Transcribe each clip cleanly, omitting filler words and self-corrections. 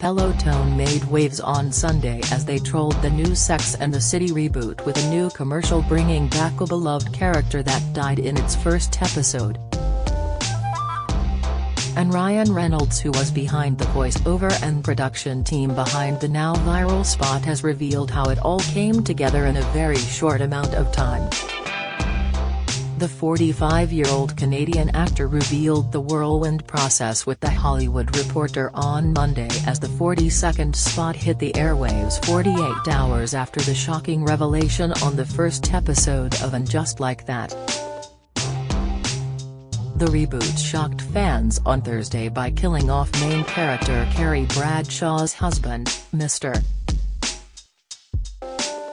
Peloton made waves on Sunday as they trolled the new Sex and the City reboot with a new commercial bringing back a beloved character that died in its first episode. And Ryan Reynolds, who was behind the voiceover and production team behind the now viral spot, has revealed how it all came together in a very short amount of time. The 45-year-old Canadian actor revealed the whirlwind process with The Hollywood Reporter on Monday as the 40-second spot hit the airwaves 48 hours after the shocking revelation on the first episode of And Just Like That. The reboot shocked fans on Thursday by killing off main character Carrie Bradshaw's husband, Mr.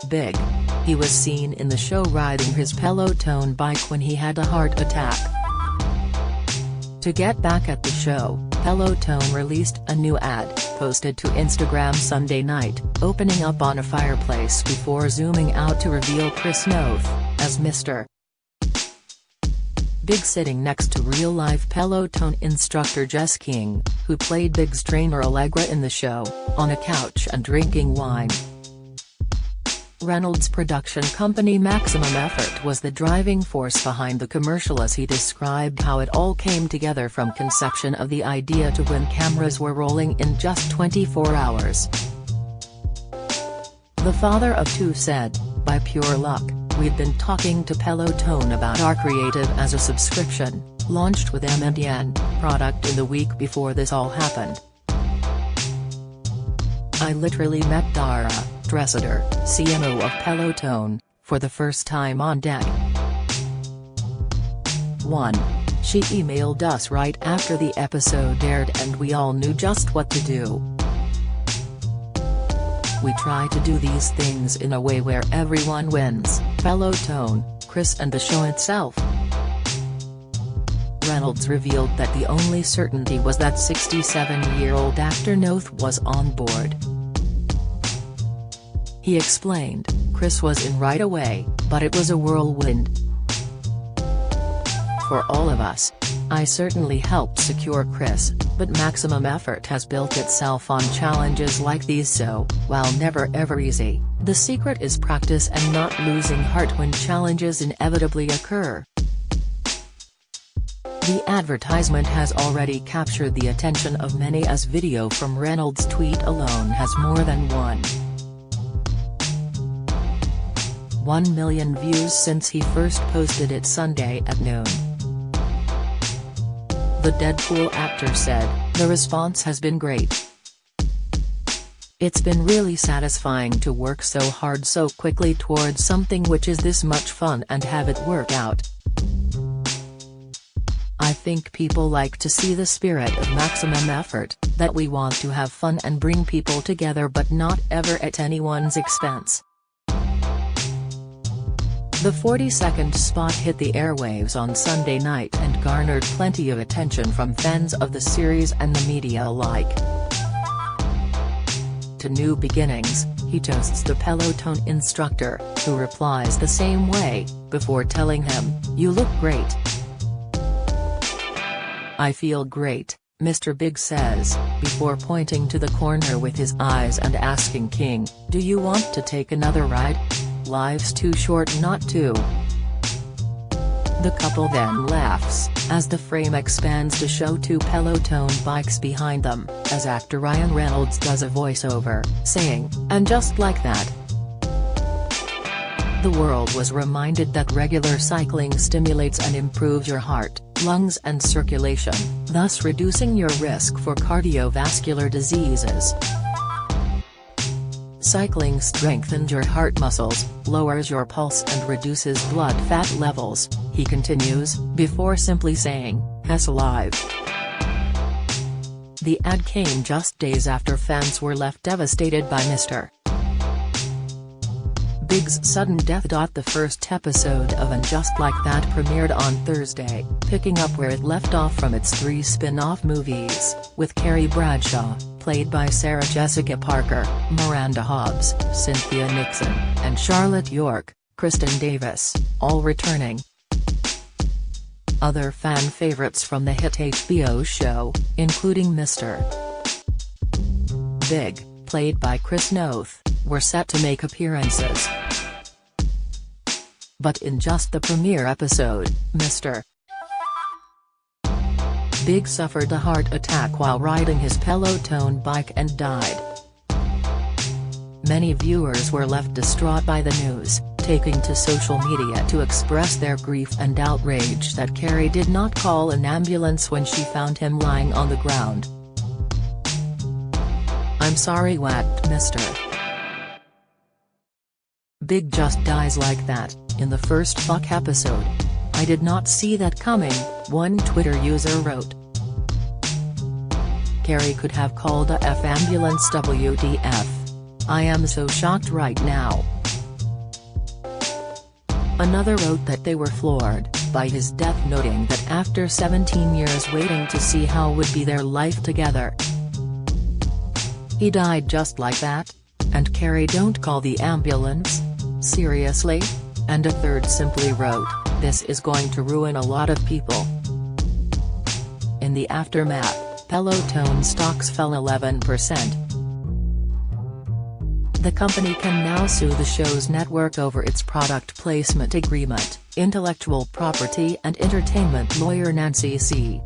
Big. He was seen in the show riding his Peloton bike when he had a heart attack. To get back at the show, Peloton released a new ad, posted to Instagram Sunday night, opening up on a fireplace before zooming out to reveal Chris Noth as Mr. Big sitting next to real-life Peloton instructor Jess King, who played Big's trainer Allegra in the show, on a couch and drinking wine. Reynolds' production company Maximum Effort was the driving force behind the commercial, as he described how it all came together from conception of the idea to when cameras were rolling in just 24 hours. The father of two said, "By pure luck, we'd been talking to Peloton about our Creative as a subscription, launched with M&N, product in the week before this all happened. I literally met Dara, Dressler, CMO of Peloton, for the first time on deck. 1. She emailed us right after the episode aired and we all knew just what to do. We try to do these things in a way where everyone wins, Peloton, Chris and the show itself." Reynolds revealed that the only certainty was that 67-year-old actor Noth was on board. He explained, "Chris was in right away, but it was a whirlwind for all of us. I certainly helped secure Chris, but Maximum Effort has built itself on challenges like these, so, while never ever easy, the secret is practice and not losing heart when challenges inevitably occur." The advertisement has already captured the attention of many, as video from Reynolds' tweet alone has more than 1 million views since he first posted it Sunday at noon. The Deadpool actor said, "The response has been great. It's been really satisfying to work so hard so quickly towards something which is this much fun and have it work out. I think people like to see the spirit of Maximum Effort, that we want to have fun and bring people together but not ever at anyone's expense." The 40-second spot hit the airwaves on Sunday night and garnered plenty of attention from fans of the series and the media alike. To New Beginnings, he toasts the Peloton instructor, who replies the same way, before telling him, "You look great." "I feel great," Mr. Big says, before pointing to the corner with his eyes and asking King, "Do you want to take another ride? Life's too short not to." The couple then laughs, as the frame expands to show two Peloton bikes behind them, as actor Ryan Reynolds does a voiceover, saying, "And just like that." The world was reminded that regular cycling stimulates and improves your heart, lungs and circulation, thus reducing your risk for cardiovascular diseases. Cycling strengthens your heart muscles, lowers your pulse and reduces blood fat levels, he continues, before simply saying, "Hess alive." The ad came just days after fans were left devastated by Mr. Big's sudden death. The first episode of And Just Like That premiered on Thursday, picking up where it left off from its 3 spin-off movies, with Carrie Bradshaw, played by Sarah Jessica Parker, Miranda Hobbs, Cynthia Nixon, and Charlotte York, Kristen Davis, all returning. Other fan favorites from the hit HBO show, including Mr. Big, played by Chris Noth, were set to make appearances. But in just the premiere episode, Mr. Big suffered a heart attack while riding his Peloton bike and died. Many viewers were left distraught by the news, taking to social media to express their grief and outrage that Carrie did not call an ambulance when she found him lying on the ground. "I'm sorry," wept Mr. Big just dies like that, in the first fuck episode. "I did not see that coming," one Twitter user wrote. Carrie could have called a F ambulance. WTF. "I am so shocked right now." Another wrote that they were floored by his death, noting that after 17 years waiting to see how would be their life together, he died just like that? And Carrie don't call the ambulance? Seriously? And a third simply wrote, "This is going to ruin a lot of people." In the aftermath, Peloton stocks fell 11%. The company can now sue the show's network over its product placement agreement, intellectual property and entertainment lawyer Nancy C.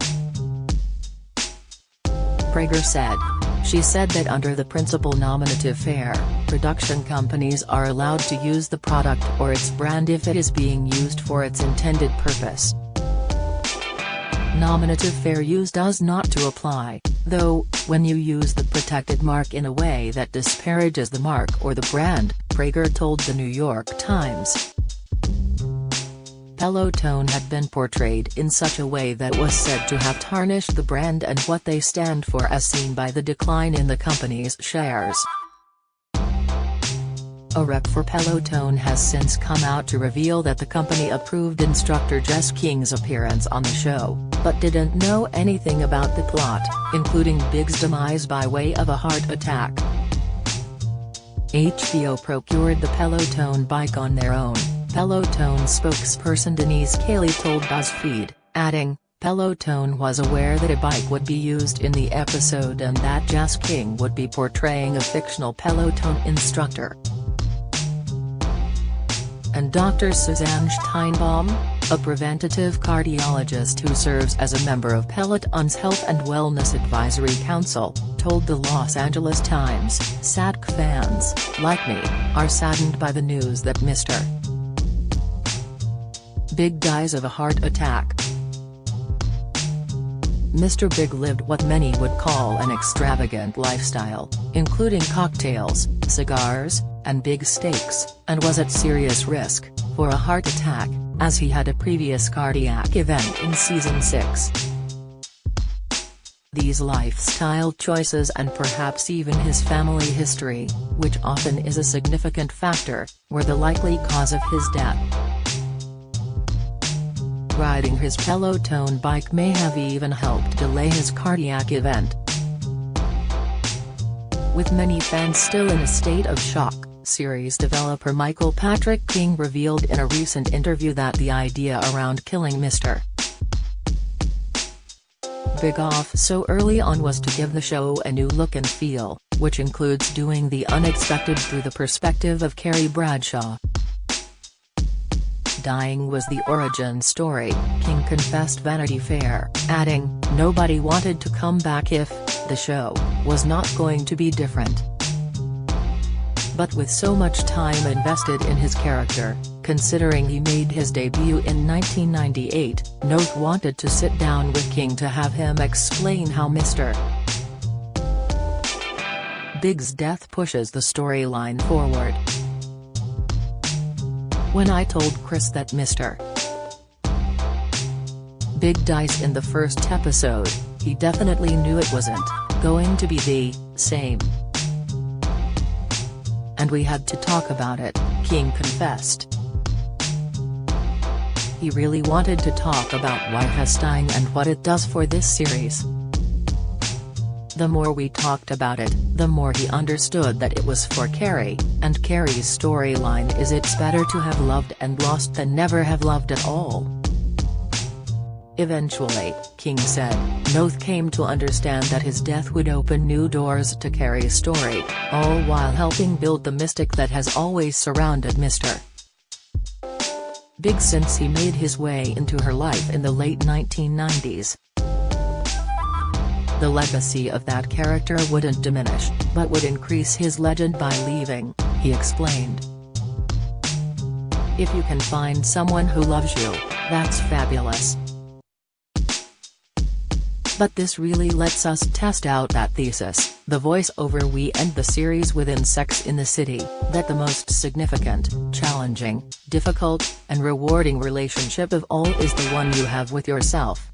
Prager said. She said that under the principle nominative fair, production companies are allowed to use the product or its brand if it is being used for its intended purpose. Nominative fair use does not to apply, though, when you use the protected mark in a way that disparages the mark or the brand, Prager told the New York Times. Peloton had been portrayed in such a way that was said to have tarnished the brand and what they stand for, as seen by the decline in the company's shares. A rep for Peloton has since come out to reveal that the company approved instructor Jess King's appearance on the show, but didn't know anything about the plot, including Big's demise by way of a heart attack. HBO procured the Peloton bike on their own, Peloton spokesperson Denise Cayley told BuzzFeed, adding, "Peloton was aware that a bike would be used in the episode and that Jess King would be portraying a fictional Peloton instructor." And Dr. Suzanne Steinbaum, a preventative cardiologist who serves as a member of Peloton's Health and Wellness Advisory Council, told the Los Angeles Times, "SADC fans, like me, are saddened by the news that Mr. Big dies of a heart attack." Mr. Big lived what many would call an extravagant lifestyle, including cocktails, cigars, and big steaks, and was at serious risk for a heart attack, as he had a previous cardiac event in season 6. These lifestyle choices and perhaps even his family history, which often is a significant factor, were the likely cause of his death. Riding his Peloton bike may have even helped delay his cardiac event. With many fans still in a state of shock, series developer Michael Patrick King revealed in a recent interview that the idea around killing Mr. Big off so early on was to give the show a new look and feel, which includes doing the unexpected through the perspective of Carrie Bradshaw. Dying was the origin story, King confessed Vanity Fair, adding, "Nobody wanted to come back if the show was not going to be different." But with so much time invested in his character, considering he made his debut in 1998, Noth wanted to sit down with King to have him explain how Mr. Big's death pushes the storyline forward. "When I told Chris that Mr. Big dies in the first episode, he definitely knew it wasn't going to be the same. And we had to talk about it," King confessed. He really wanted to talk about why he's dying and what it does for this series. "The more we talked about it, the more he understood that it was for Carrie, and Carrie's storyline is it's better to have loved and lost than never have loved at all." Eventually, King said, Noth came to understand that his death would open new doors to Carrie's story, all while helping build the mystic that has always surrounded Mr. Big since he made his way into her life in the late 1990s. The legacy of that character wouldn't diminish, but would increase his legend by leaving, he explained. If you can find someone who loves you, that's fabulous. But this really lets us test out that thesis, the voiceover we end the series within Sex in the City, that the most significant, challenging, difficult, and rewarding relationship of all is the one you have with yourself.